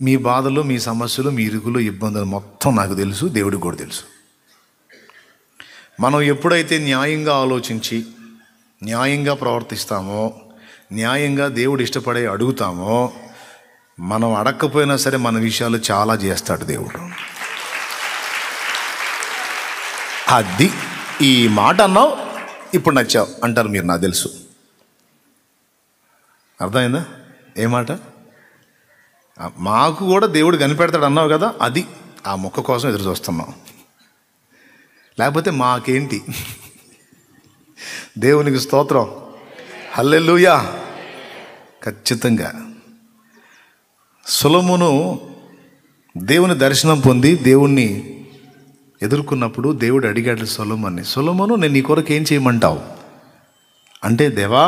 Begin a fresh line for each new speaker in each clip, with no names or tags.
మీ బాధలు, మీ సమస్యలు, మీ ఇరుకులు, ఇబ్బందులు మొత్తం నాకు తెలుసు, దేవుడికి కూడా తెలుసు. మనం ఎప్పుడైతే న్యాయంగా ఆలోచించి న్యాయంగా ప్రవర్తిస్తామో, న్యాయంగా దేవుడు ఇష్టపడే అడుగుతామో, మనం అడగకపోయినా సరే మన విషయాలు చాలా చేస్తాడు దేవుడు. అది ఈ మాట అన్నావు, ఇప్పుడు నచ్చావు అంటారు మీరు, నాకు తెలుసు. అర్థమైందా? ఏ మాట? మాకు కూడా దేవుడు కనిపెడతాడు అన్నావు కదా, అది ఆ మొక్క కోసం ఎదురు చూస్తున్నాం. లేకపోతే మాకేంటి? దేవునికి స్తోత్రం, హల్లెలూయా. ఖచ్చితంగా సొలొమోను దేవుని దర్శనం పొంది దేవుణ్ణి ఎదుర్కొన్నప్పుడు దేవుడు అడిగాడు సొలొమోన్ని, సొలొమోను నేను నీ కొరకు ఏం చేయమంటావు అంటే, దేవా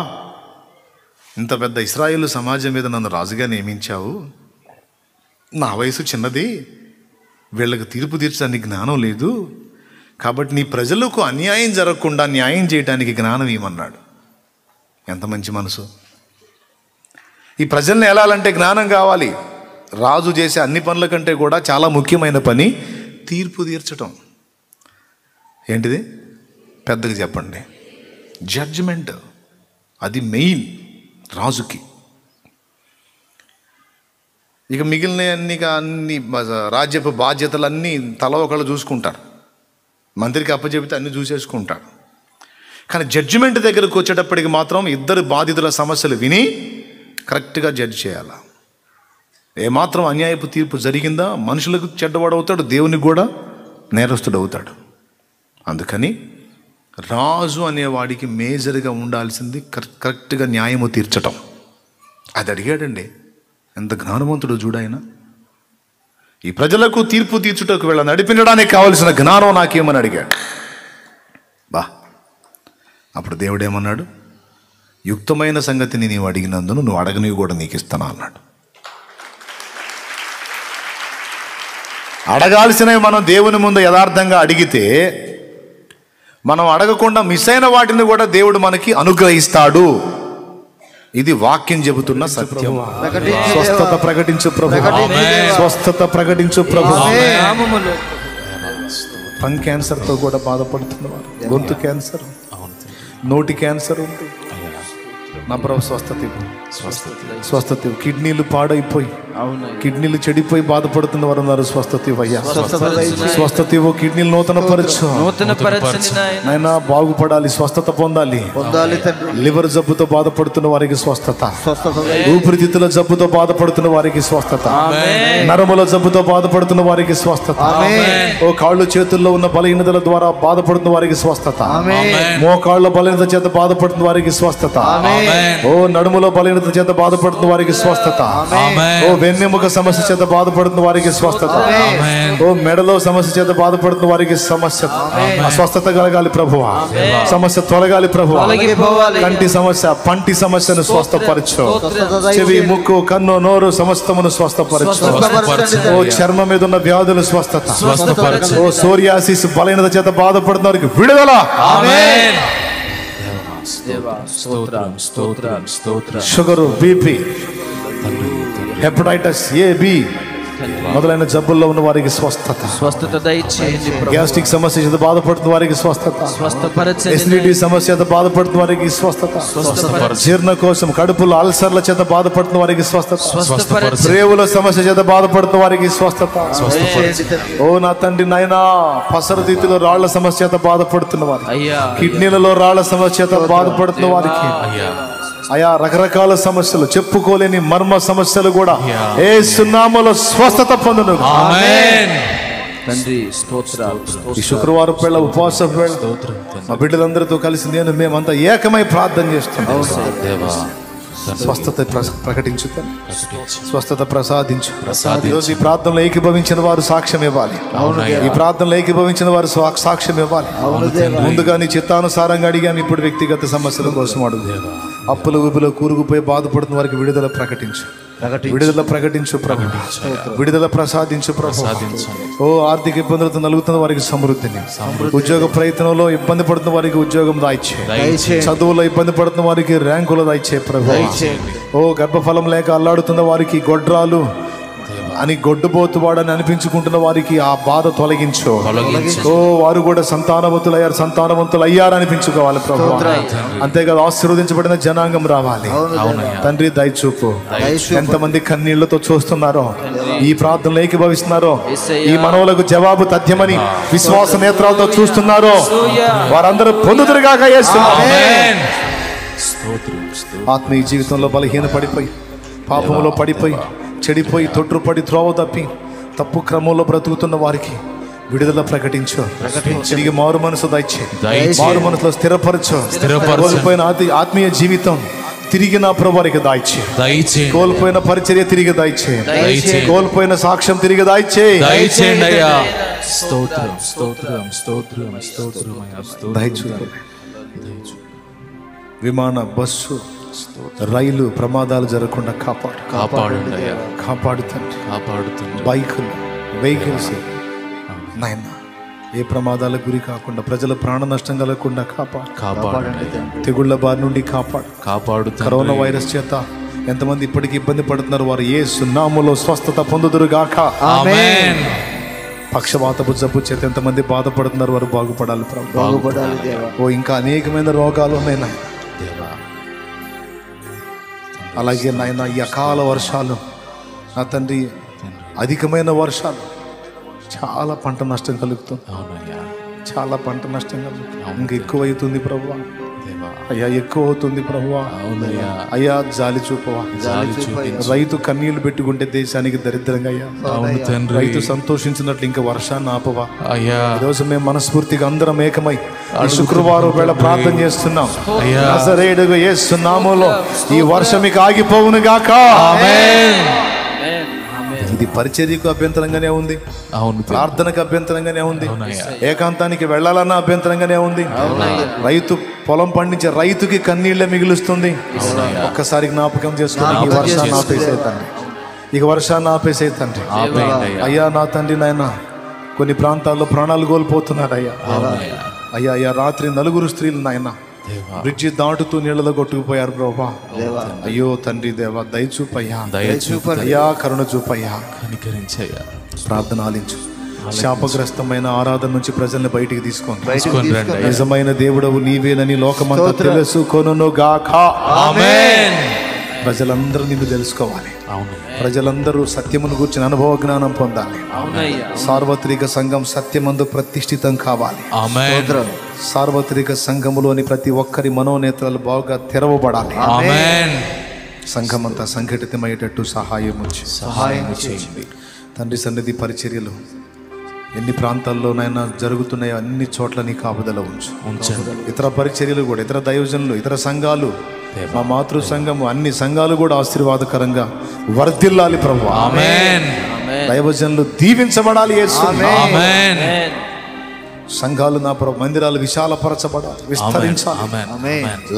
ఇంత పెద్ద ఇశ్రాయేలు సమాజం మీద నన్ను రాజుగా నియమించావు, నా వయసు చిన్నది, వీళ్ళకి తీర్పు తీర్చడానికి జ్ఞానం లేదు, కాబట్టి నీ ప్రజలకు అన్యాయం జరగకుండా న్యాయం చేయడానికి జ్ఞానం ఇవ్వమన్నాడు. ఎంత మంచి మనసు! ఈ ప్రజల్ని ఎలాలంటే జ్ఞానం కావాలి. రాజు చేసే అన్ని పనుల కంటే కూడా చాలా ముఖ్యమైన పని తీర్పు తీర్చటం. ఏంటిది? పెద్దగా చెప్పండి. జడ్జిమెంట్. అది మెయిన్ రాజుకి. ఇక మిగిలిన అన్ని రాజ్యపు బాధ్యతలన్నీ తల ఒకళ్ళు చూసుకుంటారు. మంత్రికి అప్పచెబితే అన్ని చూసేసుకుంటాడు. కానీ జడ్జిమెంట్ దగ్గరకు వచ్చేటప్పటికి మాత్రం ఇద్దరు బాధితుల సమస్యలు విని కరెక్ట్గా జడ్జ్ చేయాలి. ఏమాత్రం అన్యాయపు తీర్పు జరిగిందా మనుషులకు చెడ్డవాడవుతాడు, దేవునికి కూడా నేరస్తుడు అవుతాడు. అందుకని రాజు అనేవాడికి మేజర్గా ఉండాల్సింది కరెక్ట్గా న్యాయము తీర్చటం. అది అడిగాడండి. ఎంత జ్ఞానవంతుడు చూడాయన. ఈ ప్రజలకు తీర్పు తీర్చుటకు వీళ్ళ నడిపించడానికి కావలసిన జ్ఞానం నాకేమని అడిగాడు. బా, అప్పుడు దేవుడేమన్నాడు, యుక్తమైన సంగతిని నీవు అడిగినందును నువ్వు అడగనివి కూడా నీకు ఇస్తాను అన్నాడు. అడగాల్సినవి మనం దేవుని ముందు యథార్థంగా అడిగితే, మనం అడగకుండా మిస్ అయిన వాటిని కూడా దేవుడు మనకి అనుగ్రహిస్తాడు. ఇది వాక్యం చెబుతున్న సత్యం. స్వస్థత ప్రకటించు ప్రభు, స్వస్థత ప్రకటించు ప్రభు. టంగ్ క్యాన్సర్తో కూడా బాధపడుతున్నవారు, గొంతు క్యాన్సర్, నోటి క్యాన్సర్ ఉంది, నా ప్రభు స్వస్థత ఇవ్వు, స్వస్థత ఇవ్వు. కిడ్నీలు పాడైపోయి, కిడ్నీలు చెడిపోయి బాధపడుతున్న వారు ఉన్నారు, స్వస్థత ఇవ్వయ్యా, స్వస్థత ఇవ్వు. కిడ్నీలు నూతన పరచు నైనా, బాగుపడాలి, స్వస్థత పొందాలి. లివర్ జబ్బుతో బాధపడుతున్న వారికి స్వస్థత, ఊపిరితిత్తుల జబ్బుతో బాధపడుతున్న వారికి స్వస్థత, నరముల జబ్బుతో బాధపడుతున్న వారికి స్వస్థత, ఓ కాళ్ళు చేతుల్లో ఉన్న బలహీనతల ద్వారా బాధపడుతున్న వారికి స్వస్థత, మోకాళ్ళ బలహీనత చేత బాధపడుతున్న వారికి స్వస్థత, ఓ నడుములో బలహీనత చేత బాధపడుతున్న వారికి స్వస్థత, ఓ వెన్నెముక సమస్య చేత బాధపడుతున్న వారికి స్వస్థత, ఓ మెడలో సమస్య చేత బాధపడుతున్న వారికి స్వస్థత కలగాలి ప్రభువా, సమస్య తొలగాలి ప్రభువా. కంటి సమస్య, పంటి సమస్యను స్వస్థపరచు. చెవి, ముక్కు, కన్ను, నోరు సమస్తమును స్వస్థపరచు. ఓ చర్మం మీద ఉన్న వ్యాధులు స్వస్థత, ఓ సోరియాసిస్ బలహీనత చేత బాధపడుతున్న వారికి విడుదల. Sugar, BP, hepatitis A, B మొదలైన జబ్బుల్లో ఉన్న వారికి స్వస్థత, గ్యాస్ట్రిక్ సమస్య చేత బాధపడుతున్న వారికి స్వస్థత, ఎసిడిటీ సమస్య చేత బాధపడుతున్న వారికి స్వస్థత, జీర్ణకోశం, కడుపులో అల్సర్ల చేత బాధపడుతున్న వారికి స్వస్థత, ప్రేవుల సమస్య చేత బాధపడుతున్న వారికి స్వస్థత. ఓ నా తండ్రి నాయనా, పసరతీతిలో రాళ్ల సమస్య చేత బాధపడుతున్న వారికి, కిడ్నీలలో రాళ్ల సమస్య చేత బాధపడుతున్న వారికి, అయా రకరకాల సమస్యలు, చెప్పుకోలేని మర్మ సమస్యలు కూడా యేసు నామములో స్వస్థత పొందును. ఈ శుక్రవారం వేళ, ఉపవాస వేళ మా బిడ్డలందరితో కలిసి మేమంతా ఏకమై ప్రార్థన చేస్తున్నాం. స్వస్థత ప్రకటించు, స్వస్థత ప్రసాదించు. ఈరోజు ఈ ప్రార్థనలో ఏకీభవించిన వారు సాక్ష్యం ఇవ్వాలి. ఈ ప్రార్థనలో ఏకీభవించిన వారు సాక్ష్యం ఇవ్వాలి. ముందుగా నీ చిత్తానుసారంగా అడిగాము, ఇప్పుడు వ్యక్తిగత సమస్యల కోసం అడుగు. అప్పుల ఊబిలో కూరుకుపోయి బాధపడుతున్న వారికి విడుదల ప్రకటించు, విడుదల ప్రకటించు ప్రభు, విడుదల ప్రసాదించు ప్రభు. ఓ ఆర్థిక ఇబ్బందులతో నలుగుతున్న వారికి సమృద్ధిని, ఉద్యోగ ప్రయత్నంలో ఇబ్బంది పడుతున్న వారికి ఉద్యోగం దాయిచ్చే, చదువులో ఇబ్బంది పడుతున్న వారికి ర్యాంకులు దాయిచ్చే ప్రభు. ఓ గర్భఫలం లేక అల్లాడుతున్న వారికి గొడ్రాలు, అని గొడ్డుబోతువాడని అనిపించుకుంటున్న వారికి ఆ బాధ తొలగించు. ఓ వారు కూడా సంతానవంతులు అయ్యారు అనిపించుకోవాలి ప్రభు. అంతేకాదు ఆశీర్వదించబడిన జనాంగం రావాలి. తండ్రి దయచూపు. ఎంతమంది కన్నీళ్లతో చూస్తున్నారో, ఈ ప్రార్థనలు ఏకీభవిస్తున్నారో, ఈ మనవులకు జవాబు తథ్యమని విశ్వాస నేత్రాలతో చూస్తున్నారో వారందరూ పొందుదురుగాక యేసు. ఆత్మీయ జీవితంలో బలహీన పడిపోయి, పాపంలో పడిపోయి, చెడిపోయి, తొట్టుపడి, త్రోవ తప్పి, తప్పు క్రమంలో బ్రతుకుతున్న వారికి విడుదల ప్రకటించు. తిరిగి మారు మనసు దయచే. మారు మనసులో స్థిరపరచు. కోల్పోయిన ఆత్మీయ జీవితం తిరిగి నా ప్రభువారికి దాయిచే. కోల్పోయిన పరిచర్య తిరిగి దాయిచే. కోల్పోయిన సాక్ష్యం తిరిగి దాయిచే. విమాన, బస్సు, రైలు ప్రమాదాలు జరగకుండా కాపాడుతండి. బైకులు, వెహికల్స్ నాయన ఏ ప్రమాదాలకు గురి కాకుండా, ప్రజల ప్రాణ నష్టం కలగకుండా కాపాడు. తెగుళ్ల బారి నుండి కాపాడు. కరోనా వైరస్ చేత ఎంతమంది ఇప్పటికీ ఇబ్బంది పడుతున్నారు, వారు యేసు నామములో స్వస్థత పొందుదురుగాక. ఆమేన్. పక్షవాతపు జబ్బు చేత ఎంతమంది బాధపడుతున్నారు, వారు బాగుపడాలి ప్రభు. ఓ ఇంకా అనేకమైన రోగాలు ఉన్నాయి నాయన. అలాగే నాయన ఈ అకాల వర్షాలు, నా తండ్రి అధికమైన వర్షాలు చాలా పంట నష్టం కలుగుతుంది. చాలా పంట నష్టం కలుగుతుంది. ఇంకా ఎక్కువ అవుతుంది ప్రభువా. అయ్యా ఎక్కువ అవుతుంది ప్రభువా. అయ్యా జాలి చూపవా. రైతు కన్నీళ్లు పెట్టుకుంటే దేశానికి దరిద్రంగా అయ్యా. రైతు సంతోషించినట్లు ఇంకా వర్షాన్ని ఆపవా. ఈరోజు మేము మనస్ఫూర్తిగా అందరం ఏకమై ఈ శుక్రవారం వేళ ప్రార్థన చేస్తున్నాం. నజరేయుడగు యేసు నామములో ఈ వర్షం ఇక ఆగిపోవును గాక. ఇది పరిచర్యకు అభ్యంతరంగానే ఉంది, ప్రార్థనకు అభ్యంతరంగానే ఉంది, ఏకాంతానికి వెళ్ళాలన్న అభ్యంతరంగానే ఉంది. రైతు పొలం పండించే రైతుకి కన్నీళ్ళే మిగులుస్తుంది. ఒక్కసారి జ్ఞాపకం చేసుకుని ఈ వర్షాన్ని ఆపేసేతండి. ఇక వర్షాన్ని ఆపేసేతండి. అయ్యా నా తండ్రి నాయన కొన్ని ప్రాంతాల్లో ప్రాణాలు కోల్పోతున్నారు అయ్యా. అయ్యా రాత్రి 4 స్త్రీలు నాయన బ్రిడ్జి దాటుతూ నీళ్ళలో కొట్టుకుపోయారు ప్రభా. అయ్యో తండ్రి దేవా దయచూపయ్యా. అయ్యా కరుణ చూపయ్యా. ప్రార్థన ఆలించు. శాపగ్రస్తమైన ఆరాధన నుంచి ప్రజల్ని బయటికి తీసుకోండి. నిజమైన దేవుడవు నీవేనని లోకమంతా తెలుసుకొనును గాక. ఆమేన్. ప్రజలందరూ నిన్ను తెలుసుకోవాలి. ప్రజలందరూ సత్యమును గూర్చిన అనుభవ జ్ఞానం పొందాలి. సార్వత్రిక సంఘం సత్యమందు ప్రతిష్ఠితం కావాలి. సార్వత్రిక సంఘములోని ప్రతి ఒక్కరి మనోనేత్రాలు బాగా తెరవబడాలి. సంఘమంతా సంఘటితమయ్యేటట్టు సహాయం చేయండి తండ్రి. సన్నిధి పరిచర్యలు ఎన్ని ప్రాంతాల్లోనైనా జరుగుతున్నాయో అన్ని చోట్ల నీ కాపుదల ఉంచు. ఇతర పరిచర్యలు కూడా, ఇతర దైవజనులు, ఇతర సంఘాలు, మా మాతృ సంఘము, అన్ని సంఘాలు కూడా ఆశీర్వాదకరంగా వర్ధిల్లాలి ప్రభువా. ఆమేన్. దైవజనులు దీవించబడాలి యేసు. ఆమేన్. సంఘాలు నా ప్రభు మందిరాలు విశాలపరచబడాలి, విస్తరించాలి.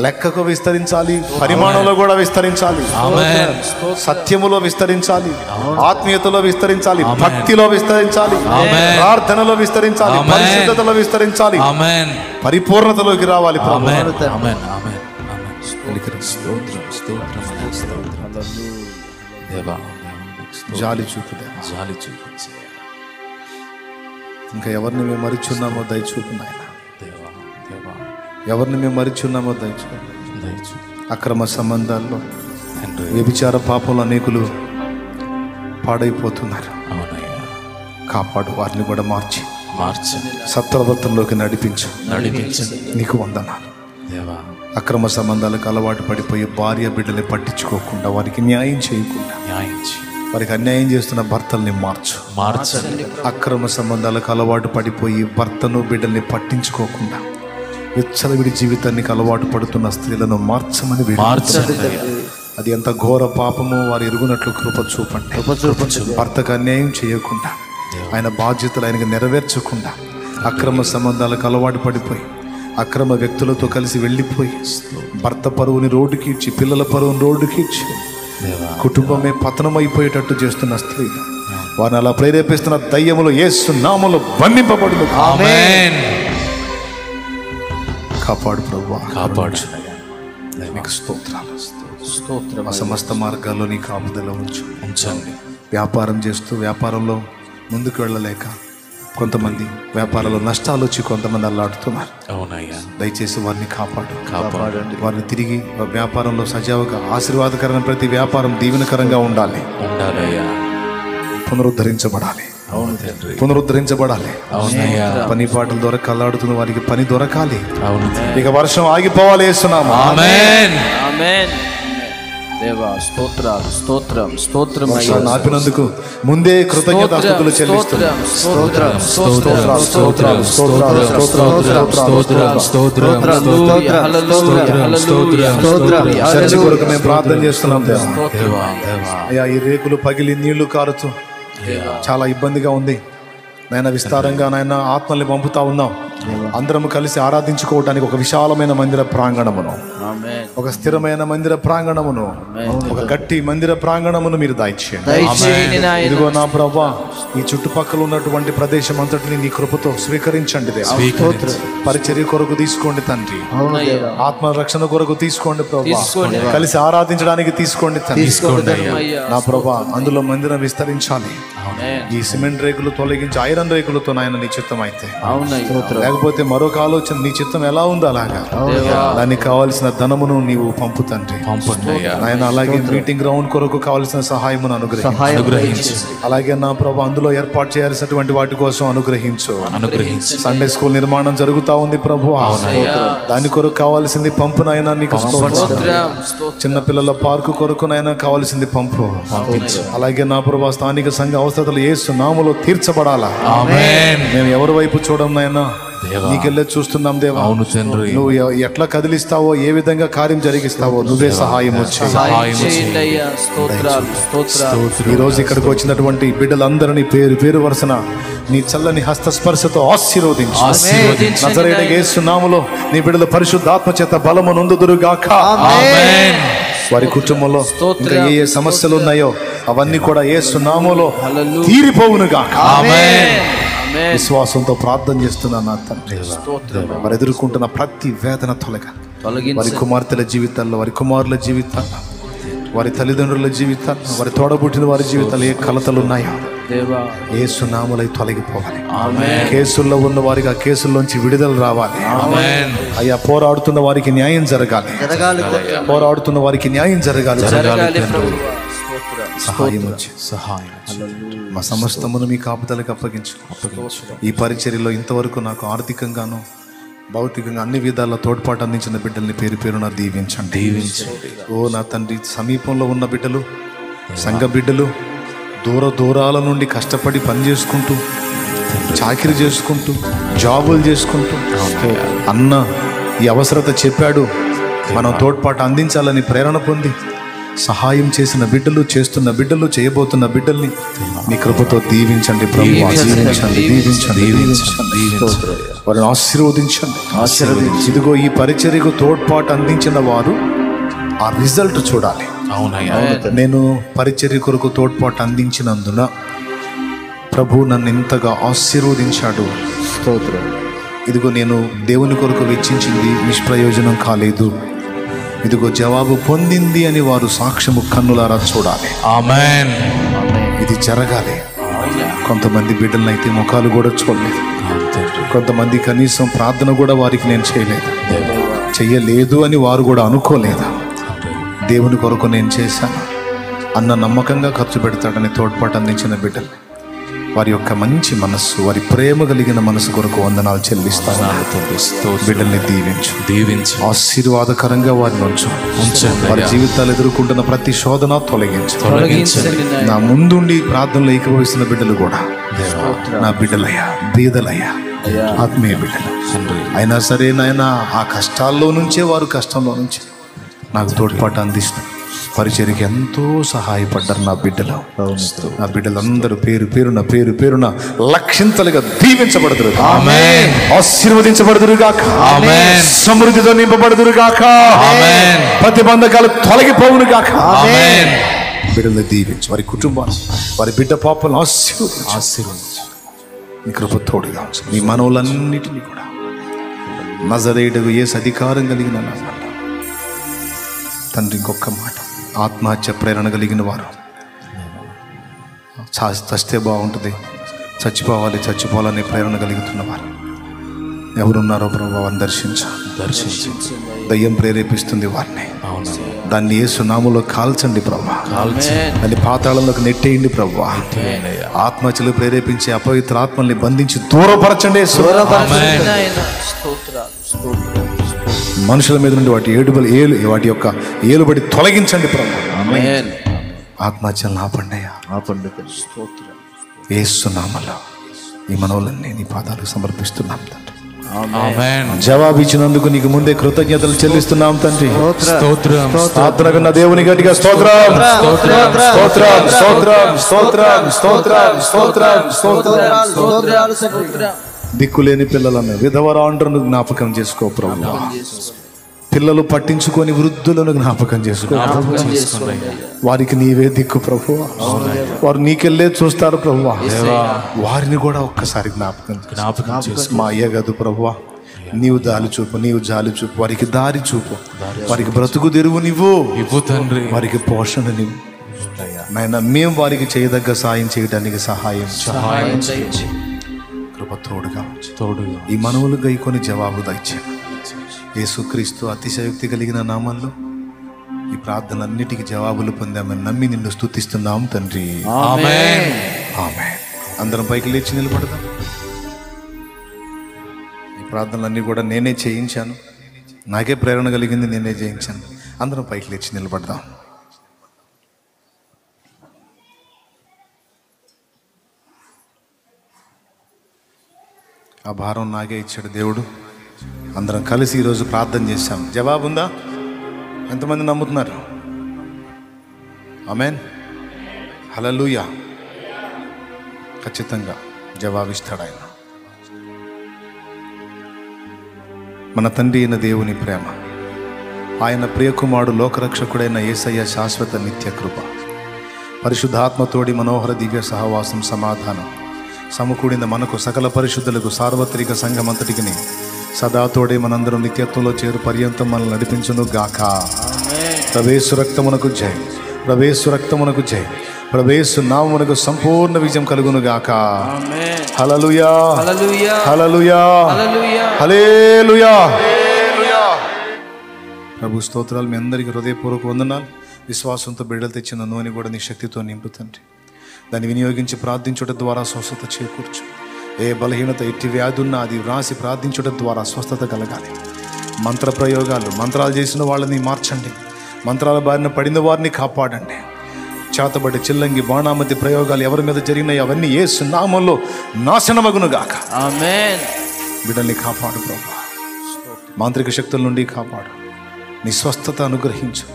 లెక్కకు విస్తరించాలి, పరిమాణంలో కూడా విస్తరించాలి. సత్యములో విస్తరించాలి, ఆత్మీయతలో విస్తరించాలి, భక్తిలో విస్తరించాలి, ప్రార్థనలో విస్తరించాలి, పరిశుద్ధతలో విస్తరించాలి, పరిపూర్ణతలోకి రావాలి. జాలి చూపుదా. ఇంకా ఎవరిని మేము మరిచున్నామో దయచూపు నాయన. ఎవరిని మేము మరిచున్నామో దయచూపు. అక్రమ సంబంధాల్లో, వ్యభిచార పాపంలో అనేకులు పాడైపోతున్నారు. కాపాడు, వారిని కూడా మార్చి సత్ప్రవర్తనలోకి నడిపించు. నీకు వందనాలు. అక్రమ సంబంధాలకు అలవాటు పడిపోయి భార్య బిడ్డల్ని పట్టించుకోకుండా, వారికి న్యాయం చేయకుండా, వారికి అన్యాయం చేస్తున్న భర్తల్ని మార్చండి. అక్రమ సంబంధాలకు అలవాటు పడిపోయి భర్తను బిడ్డల్ని పట్టించుకోకుండా విచ్చలవిడి జీవితానికి అలవాటు పడుతున్న స్త్రీలను మార్చమని అది ఎంత ఘోర పాపమో వారు ఎరుగునట్లు కృప చూపండి. భర్తకు అన్యాయం చేయకుండా, ఆయన బాధ్యతలు ఆయనకు నెరవేర్చకుండా, అక్రమ సంబంధాలకు అలవాటు పడిపోయి అక్రమ వ్యక్తులతో కలిసి వెళ్ళిపోయి భర్త పరువుని రోడ్డుకి ఇచ్చి, పిల్లల పరువుని రోడ్డుకి ఇచ్చి కుటుంబమే పతనమైపోయేటట్టు చేస్తున్న స్త్రీలు, వారిని అలా ప్రేరేపిస్తున్న దయ్యములు యేసు నామములో బంధింపబడును. ఆమేన్. కాపాడు ప్రభువా, కాపాడు. నీకు స్తోత్రాలు. సమస్త మార్గాల్లో నీ కాపుదల ఉంచండి. వ్యాపారం చేస్తూ వ్యాపారంలో ముందుకు వెళ్ళలేక కొంతమంది వ్యాపారంలో నష్టాలు వచ్చి కొంతమంది అల్లాడుతున్నారు.
అవునయ్యా,
దయచేసి వారిని కాపాడండి. వారిని తిరిగి వ్యాపారంలో సజావుగా ఆశీర్వాదకరమైన ప్రతి వ్యాపారం దీవెనకరంగా ఉండాలి. పునరుద్ధరించబడాలి. పని పాటల ద్వారా కల్లాడుతున్న వారికి పని దొరకాలి. ఇక వర్షం ఆగిపోవాలి. యేసునామములో ఆమేన్.
దేవా స్తోత్రం స్తోత్రం స్తోత్రం.
ఆపినందుకు ముందే కృతజ్ఞతాస్తుతులు చెల్లిస్తున్నాం. చర్చి కొరకు మేము ప్రార్థన చేస్తున్నాం. అయ్యా, ఈ రేకులు పగిలి నీళ్లు కారుతూ చాలా ఇబ్బందిగా ఉంది నాయన. విస్తారంగా నాయన ఆత్మల్ని పంపుతా ఉన్నాం. అందరం కలిసి ఆరాధించుకోవడానికి ఒక విశాలమైన మందిర ప్రాంగణమును, ఒక స్థిరమైన మందిర ప్రాంగణమును, ఒక గట్టి మందిర ప్రాంగణమును మీరు దయచేయండి. ఇదిగో నా ప్రభువా, ఈ చుట్టుపక్కల ఉన్నటువంటి ప్రదేశం అంతటిని నీ కృపతో స్వీకరించండి. పరిచర్య కొరకు తీసుకోండి తండ్రి. ఆత్మ రక్షణ కొరకు తీసుకోండి ప్రభువా. కలిసి ఆరాధించడానికి తీసుకోండి తండ్రి. నా ప్రభువా, అందులో మందిరం విస్తరించాలి. ఈ సిమెంట్ రేకులు తొలగించి ఐరన్ రేకులతో నాయన నీ చిత్తం అయితే, లేకపోతే మరొక ఆలోచన నీ చిత్తం ఎలా ఉందో అలాగా దానికి కావాల్సిన ధనమును నీవు పంపు తండ్రి. ఆయన అలాగే మీటింగ్ గ్రౌండ్ కొరకు కావాల్సిన సహాయమును అనుగ్రహించు. అలాగే నా ప్రభు అందులో ఏర్పాటు చేయాల్సినటువంటి వాటి కోసం అనుగ్రహించు. సండే స్కూల్ నిర్మాణం జరుగుతా ఉంది ప్రభు, దాని కొరకు కావాల్సింది పంపు నాయన. నీకు చిన్నపిల్లల పార్కు కొరకు నాయన కావాల్సింది పంపు. అలాగే నా ప్రభు స్థానిక సంఘ అవసరతలు యేసు నామములో తీర్చబడాలా. మేము ఎవరి వైపు చూడం నాయన, నీకెళ్ళే చూస్తున్నాం దేవా.
అవును తండ్రి,
నువ్వు ఎట్లా కదిలిస్తావో, ఏ విధంగా కార్యం జరిగిస్తావో నువ్వే సహాయం వచ్చి ఈ రోజు ఇక్కడికి వచ్చినటువంటి బిడ్డలందరినీ పేరు పేరు వరుసన నీ చల్లని హస్తస్పర్శతో ఆశీర్వదించు. నజరేయుడైన యేసు నామములో నీ బిడ్డల పరిశుద్ధాత్మ చేత బలము నొందుదురుగాక. వారి కుటుంబంలో ఇంకా ఏ సమస్యలు ఉన్నాయో అవన్నీ కూడా యేసు నామములో తీరిపోవునుగాక. విశ్వాసంతో ప్రార్థన చేస్తున్నాను నా తండ్రి. వారు ఎదుర్కొంటున్న ప్రతి వేదన తొలగాలి. వారి కుమార్తెల జీవితాల్లో, వారి కుమారుల జీవితాల్లో, వారి తల్లిదండ్రుల జీవితాల్లో, వారి తోడబుట్టిన వారి జీవితాల్లో ఏ కలతలు ఉన్నాయో యేసు నామములో తొలగిపోవాలి. కేసుల్లో ఉన్న వారికి ఆ కేసుల్లోంచి విడుదల రావాలి. అయ్యా, పోరాడుతున్న వారికి న్యాయం జరగాలి. పోరాడుతున్న వారికి న్యాయం జరగాలి. సహాయం మా సమస్తమును మీ కాపుదలకు అప్పగించు. ఈ పరిచర్యలో ఇంతవరకు నాకు ఆర్థికంగాను భౌతికంగా అన్ని విధాల తోడ్పాటు అందించిన బిడ్డల్ని పేరు పేరున దీవించండి. ఓ నా తండ్రి, సమీపంలో ఉన్న బిడ్డలు, సంఘ బిడ్డలు, దూరాల నుండి కష్టపడి పని చేసుకుంటూ, చాకిరీ చేసుకుంటూ, జాబులు చేసుకుంటూ, అన్న ఈ అవసరత చెప్పాడు, మనం తోడ్పాటు అందించాలని ప్రేరణ పొంది సహాయం చేసిన బిడ్డలు, చేస్తున్న బిడ్డలు, చేయబోతున్న బిడ్డల్ని మీ కృపతో దీవించండి ప్రభువా. వారిని ఆశీర్వదించండి. ఇదిగో ఈ పరిచర్యకు తోడ్పాటు అందించిన వారు ఆ రిజల్ట్ చూడాలి. నేను పరిచర్య కొరకు తోడ్పాటు అందించినందున ప్రభు నన్ను ఎంతగా ఆశీర్వదించాడు. ఇదిగో నేను దేవుని కొరకు వెచ్చించింది నిష్ప్రయోజనం కాలేదు, ఇదిగో జవాబు పొందింది అని వారు సాక్ష్యము కన్నులారా చూడాలి. ఆమేన్. ఇది జరగాలి. కొంతమంది బిడ్డలనైతే ముఖాలు కూడా చూడలేదు, కొంతమంది కనీసం ప్రార్థన కూడా వారికి నేను చెయ్యలేదు అని వారు కూడా అనుకోలేదు. దేవుని కొరకు నేను చేశాను అన్న నమ్మకంగా ఖర్చు పెడతాడని తోడ్పాటు అందించిన బిడ్డలు, వారి యొక్క మంచి మనస్సు, వారి ప్రేమ కలిగిన మనసు కొరకు వందనాలు చెల్లిస్తాను. బిడ్డల్ని దీవించు, ఆశీర్వాదకరంగా వారిని ఉంచు. వారి జీవితాలు ఎదుర్కొంటున్న ప్రతి శోధన తొలగించు. నా ముందుండి ప్రార్థనలు ఏకీభవిస్తున్న బిడ్డలు కూడా నా బిడ్డలయ్యా, బీదలయ్యా, ఆత్మీయ బిడ్డలు అయినా సరే నాయన, ఆ కష్టాల్లో నుంచే వారు కష్టంలో నుంచి నాకు తోడ్పాటు అందిస్తారు. పరిచర్యకి ఎంతో సహాయపడ్డారు నా బిడ్డలు. నా బిడ్డలందరూ పేరు పేరున లక్షింతలుగా దీవించబడదురు, ఆశీర్వదించబడదురు గాక, సమృద్ధితో నింపబడదురు గాక, ప్రతిబంధకాలు తొలగిపోవును గాక. బిడ్డలు దీవించు, వారి కుటుంబాలు, వారి బిడ్డ పాపలను ఆశీర్వదించు. నీ కృప తోడుగా ఉంచు. నీ మనవులన్నిటినీ కూడా నజరేయుడగు యేసు అధికారం కలిగిన తండ్రి, ఇంకొక మాట, ఆత్మహత్య ప్రేరణ కలిగిన వారు, చస్తే బాగుంటుంది, చచ్చిపోవాలని ప్రేరణ కలుగుతున్నవారు ఎవరున్నారో ప్రభు వారిని దర్శించి దయ్యం ప్రేరేపిస్తుంది వారిని, దాన్ని యేసు నామములో కాల్చండి ప్రభు, దాన్ని పాతాళంలోకి నెట్టేయండి ప్రభు. ఆత్మహత్యలు ప్రేరేపించే అపవిత్ర ఆత్మల్ని బంధించి దూరపరచండి. మనుషుల మీద నుండి వాటి యొక్క ఏలుబడి తొలగించండి ప్రభు. ఆత్మహత్యలను ఆపండి. యేసు నామములో ఈ మనవులన్నీ నీ పాదాలకు సమర్పిస్తున్నాం తండ్రి. జవాబు ఇచ్చినందుకు నీకు ముందే కృతజ్ఞతలు చెల్లిస్తున్నాం తండ్రి. స్తోత్రం దేవుని గట్టిగా స్తోత్రం. దిక్కులేని పిల్లలను విధవరాండ్రును జ్ఞాపకం చేసుకో ప్రభు. పిల్లలు పట్టించుకొని వృద్ధులను జ్ఞాపకం చేసుకో. వారికి నీవే దిక్కు ప్రభు. వారు నీకెళ్ళే చూస్తారు ప్రభు. వారిని కూడా ఒక్కసారి జ్ఞాపకం మా అయ్యగదు ప్రభు. నీవు జాలి చూపు, వారికి దారి చూపు, వారికి బ్రతుకు తెరువు నీవు తండ్రి, వారికి పోషణ నీవు నాయన. మేము వారికి చేయదగ్గ సాయం చేయడానికి సహాయం కృప తోడుగా ఈ మనవులు గైకొని జవాబు దయచేయండి. యేసుక్రీస్తు అతిశయోక్తి కలిగిన నామంలో ఈ ప్రార్థనలన్నిటికీ జవాబులు పొందామని నమ్మి నిన్ను స్తుతిస్తున్నాం తండ్రి. ఆమేన్. అందరం పైకి లేచి నిలబడదాం. ఈ ప్రార్థనలన్నీ కూడా నేనే చేయించాను, నాకే ప్రేరణ కలిగింది, నేనే చేయించాను. అందరం పైకి లేచి నిలబడదాం. ఆ భారం నాకే ఇచ్చాడు దేవుడు. అందరం కలిసి ఈరోజు ప్రార్థన చేశాం. జవాబు ఉందా? ఎంతమంది నమ్ముతున్నారు? ఆమేన్, హల్లెలూయా. ఖచ్చితంగా జవాబిస్తాడు ఆయన. మన తండ్రి అయిన దేవుని ప్రేమ, ఆయన ప్రియకుమారుడు లోకరక్షకుడైన యేసయ్య శాశ్వత నిత్య కృప, పరిశుద్ధాత్మతోడి మనోహర దివ్య సహవాసం సమాధానం సమకూడిన మనకు సకల పరిశుద్ధులకు సార్వత్రిక సంఘమంతటికి సదాతోడే మనందరం నిత్యత్వంలో చేరు పర్యంతం మనల్ని నడిపించును గాక. ప్రవేశు రక్తమునకు జై, ప్రవేశు రక్తమునకు జై, ప్రవేశు నామమునకు సంపూర్ణ విజయం కలుగును గాక. హల్లెలూయా, హల్లెలూయా, హల్లెలూయా. ప్రభు స్తోత్రాలు. మీ అందరికీ హృదయపూర్వక వందనాలు. విశ్వాసంతో బిడ్డలు తెచ్చిన నూనె కూడా నీ శక్తితో నింపుతండి. దాన్ని వినియోగించి ప్రార్థించడం ద్వారా స్వస్థత చేకూర్చు. ఏ బలహీనత, ఎట్టి వ్యాధి ఉన్నా అది వ్రాసి ప్రార్థించడం ద్వారా స్వస్థత కలగాలి. మంత్రాలు చేసిన వాళ్ళని మార్చండి. మంత్రాల బారిన పడిన వారిని కాపాడండి. చేతబడి, చిల్లంగి, బాణామతి ప్రయోగాలు ఎవరి మీద జరిగినాయి అవన్నీ యేసు నామములో నాశనమగును గాక.
ఆమేన్.
బిడ్డల్ని కాపాడు ప్రభు. మాంత్రిక శక్తుల నుండి కాపాడు. నీ స్వస్థత అనుగ్రహించు.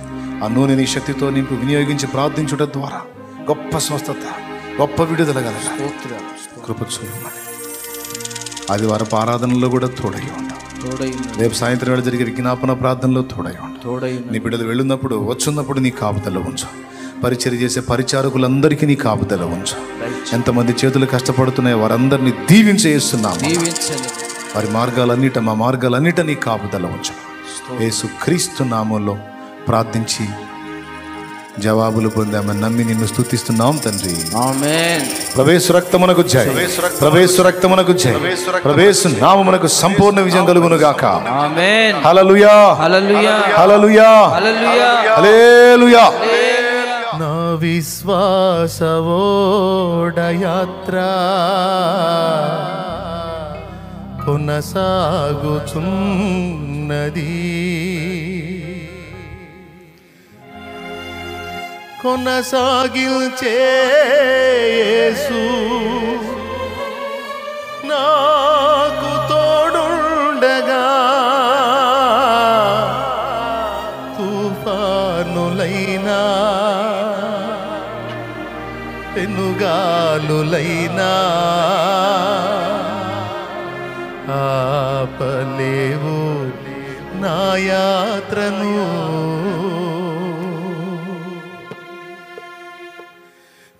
ఆ నూనె నీ శక్తితో నింపు వినియోగించి ప్రార్థించడం ద్వారా గొప్ప స్వస్థత, గొప్ప విడుదల కలగాలి. కృప చూడమని ఆదివారపు ఆరాధనలో కూడా తోడై ఉంటాం. రేపు సాయంత్రం వేళ జరిగే విజ్ఞాపన ప్రార్థనలో తోడై ఉంటాం. నీ బిడ్డలు వెళ్ళున్నప్పుడు వచ్చున్నప్పుడు నీ కాపుదల ఉంచు. పరిచర్య చేసే పరిచారకులందరికీ నీ కాపుదల ఉంచు. ఎంతమంది చేతులు కష్టపడుతున్నాయో వారందరినీ దీవించేస్తున్నాము. వారి మా మార్గాలన్నిట నీ కాపుదల ఉంచు. యేసుక్రీస్తు నామములో ప్రార్థించి జవాబులు పొందామని నమ్మి నిన్ను స్తుతిస్తున్నాం తండ్రి.
ఆమేన్.
ప్రవేశు రక్తమునకు జై, ప్రవేశు రక్తమునకు జై, ప్రవేశు నామమునకు సంపూర్ణ విజయం కలుగును గాక.
ఆమేన్.
హల్లెలూయా,
హల్లెలూయా,
హల్లెలూయా,
హల్లెలూయా,
హల్లెలూయా. నా విశ్వాస ఓడయాత్ర కొనసాగుచున్నది, కొనసాగించే యేసు నాకు తోడుండగా, తుఫానులైనా పెనుగాలులైనా ఆపలేవు నా యాత్రను.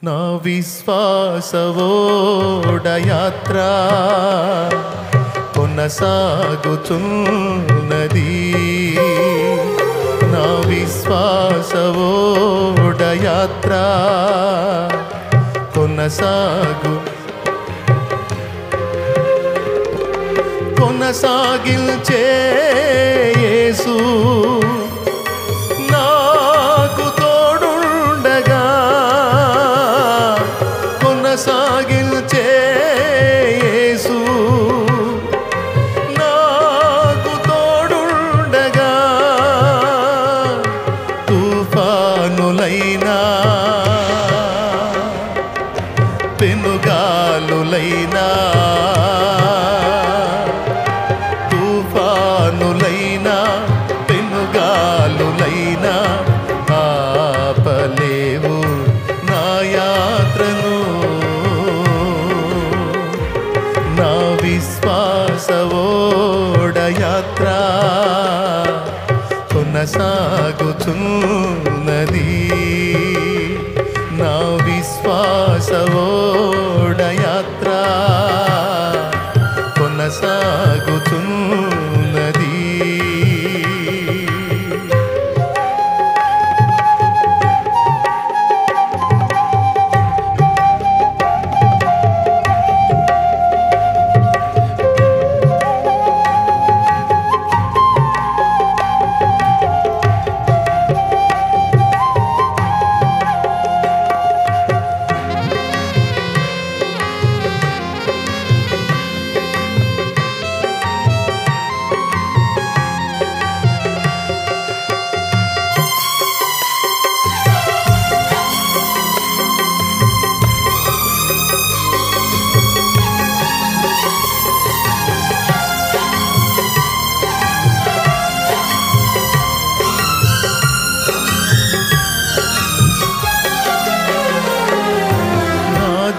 నా విశ్వాస ఓడయాత్ర కొనసాగుచున్నది, నా విశ్వాస ఓడయాత్ర కొనసాగించే యేసు నాకు తోడుండగా, కొనసాగించే యేసు నాకు తోడుండగా, తుఫానులైనా పెనుగాలులైనా, తుఫానులైనా పెనుగాలులైనా ఆపలేవు నా యాత్రను. నా విశ్వాస ఓడయాత్ర కొనసాగుచున్నది. నా విశ్వాస ఓడయాత్ర కొనసాగుచున్నది.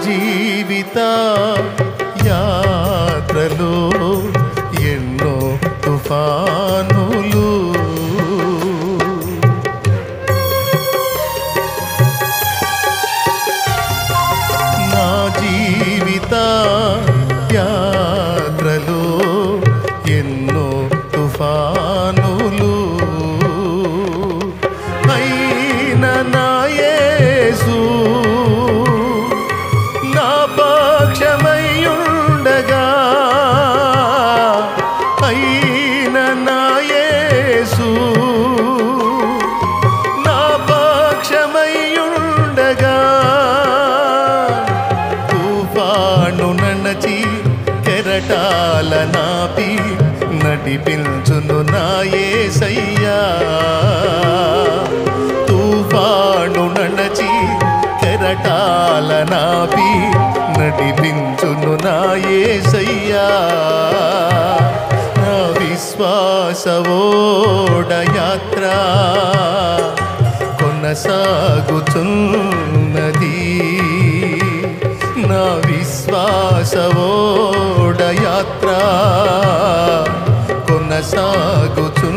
జీవిత యాత్రలో ఎన్నో తుఫానులు, నా జీవిత యాత్రలో ఎన్నో తుఫానులు, అయినా నా యేసు నా పక్షమయ్యుండగా, అయినా నా యేసు నా పక్షమయ్యుండగా, తుఫాను నడచి కెరటాల నాపి నడిపించును నా యేసయ్యా. తుఫాను నడచి కెరటాల నాపి నడిపించును నా యేసయ్యా. నా విశ్వాస ఓడయాత్ర కొనసాగుచున్నది. నా విశ్వాస ఓడయాత్ర కొనసాగుచున్నది.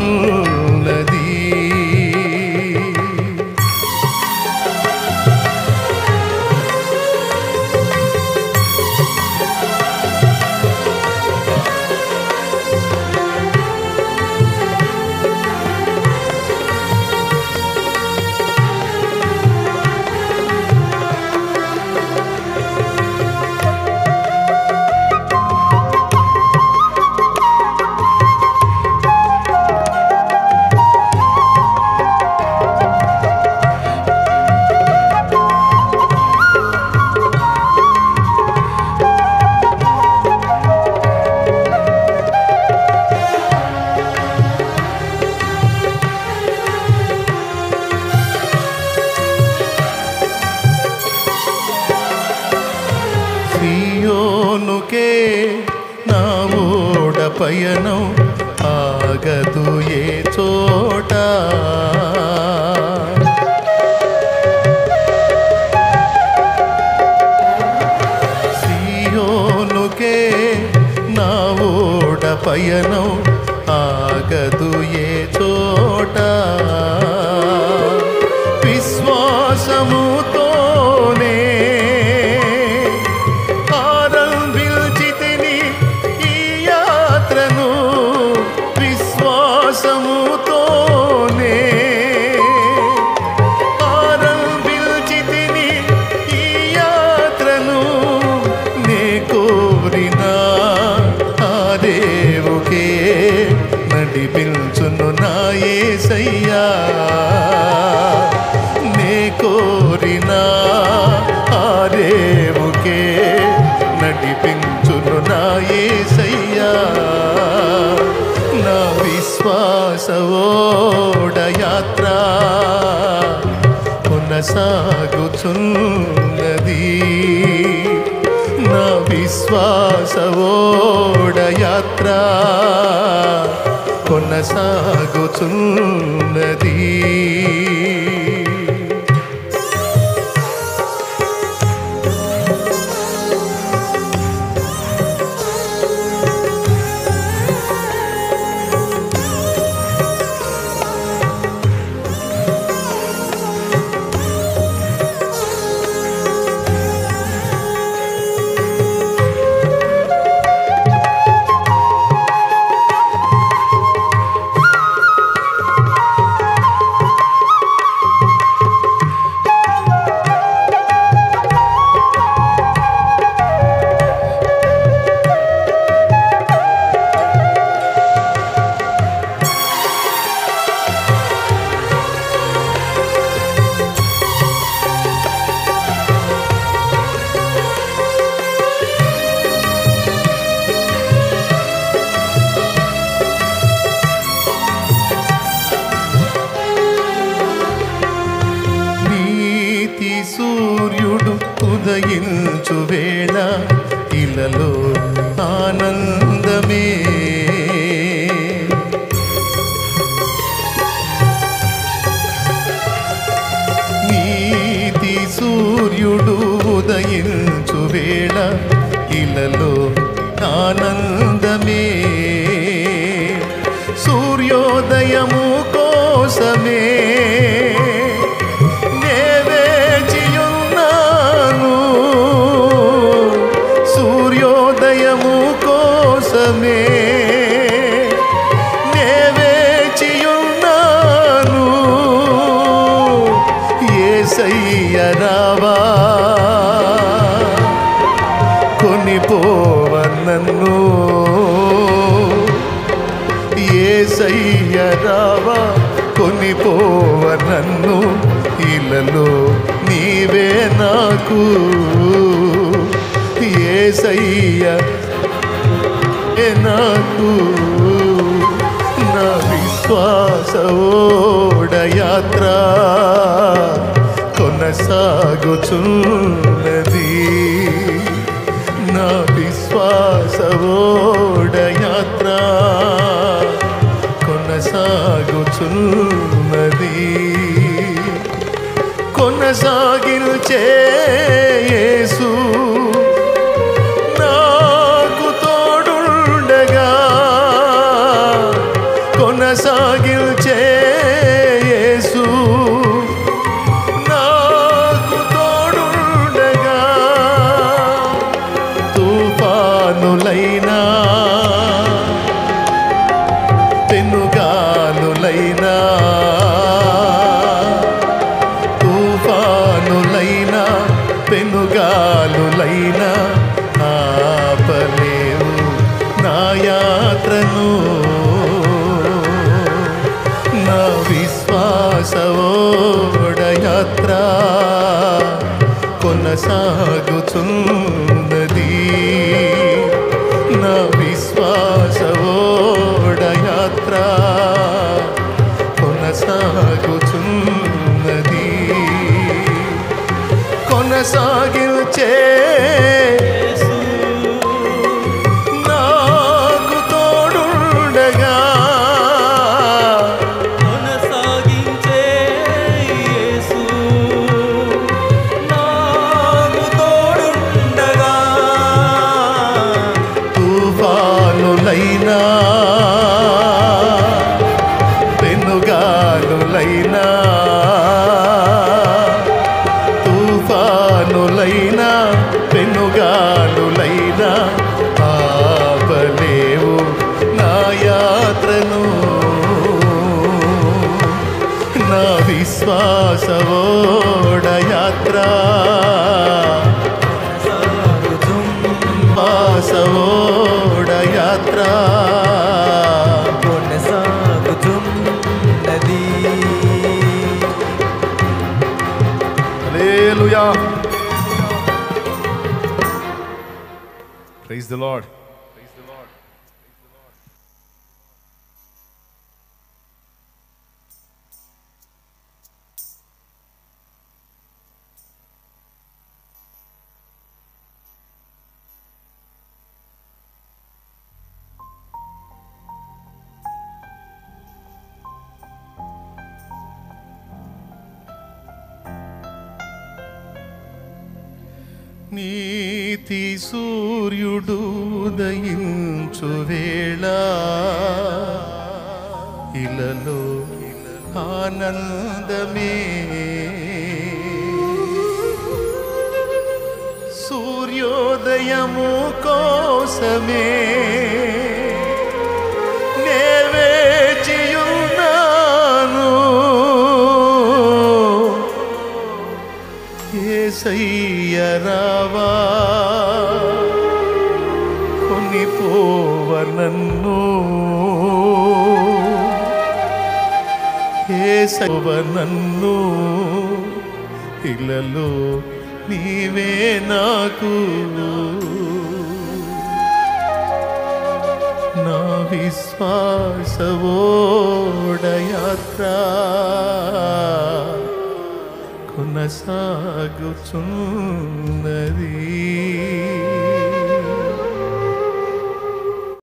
సియోనుకే నా ఓడ పయనం ఆగదు ఏ చోట, సియోనుకే నా ఓడ పయనం ఆగదు ఏ చోట, విశ్వాసముతోనే ఆరంభించితిని ఈ యాత్రను, విశ్వాసముతోనే ఆరంభించితిని ఈ యాత్రను. నడిపించును నా యేసయ్యా నా విశ్వాస ఓడయాత్ర కొనసాగుచున్నది నా విశ్వాస ఓడయాత్ర కొనసాగుచున్నది సూర్యుడు ఉదయించు వేళ ఇలలో ఆనందమే నీతి సూర్యుడు ఉదయించు వేళ ఇలలో ఆనందమే సూర్యోదయము కోసమే సూర్యోదయము కోసమే నే వేచియున్నాను యేసయ్య రావా కొనిపోవ నన్ను యేసయ్య రావా కొనిపోవ నన్ను ఇలలో నీవే నాకు యేసయ్య నాకు నా విశ్వాస ఓడయాత్ర కొనసాగుచున్నది నా విశ్వాస ఓడయాత్ర కొనసాగుచున్నది కొనసాగించే యేసు కొనసాగించే యేసు నాకు తోడుండగా తుఫానులైనా పెనుగాలులైనా తుఫానులైనా పెనుగాలులైనా ఆపలేవు నా యాత్రను నా విశ్వాస ఓడయాత్ర కొనసాగుచున్నది నా విశ్వాస ఓడయాత్ర కొనసాగుచున్నది కొనసాగించే నాకు తోడుండగా తుఫానులైనా పెనుగాలులైనా తుఫానులైనా పెనుగాలులైనా ఆపలేవు నా యాత్రను నా విశ్వాస ఓడయాత్ర ఓడయాత్ర
కొనసాగుచున్నది
హల్లెలూయా ప్రైజ్ ది లార్డ్. నీతి సూర్యుడు ఉదయించు వేళ ఇలలో ఆనందమే, సూర్యోదయము కోసమే నే వేచియున్నాను. యేసయ్య రావా కొనిపోవ నన్ను, యేసయ్య నన్ను, ఇలలో నీవే నాకు. నా విశ్వాసవోడయాత్ర కొనసాగుచున్నది.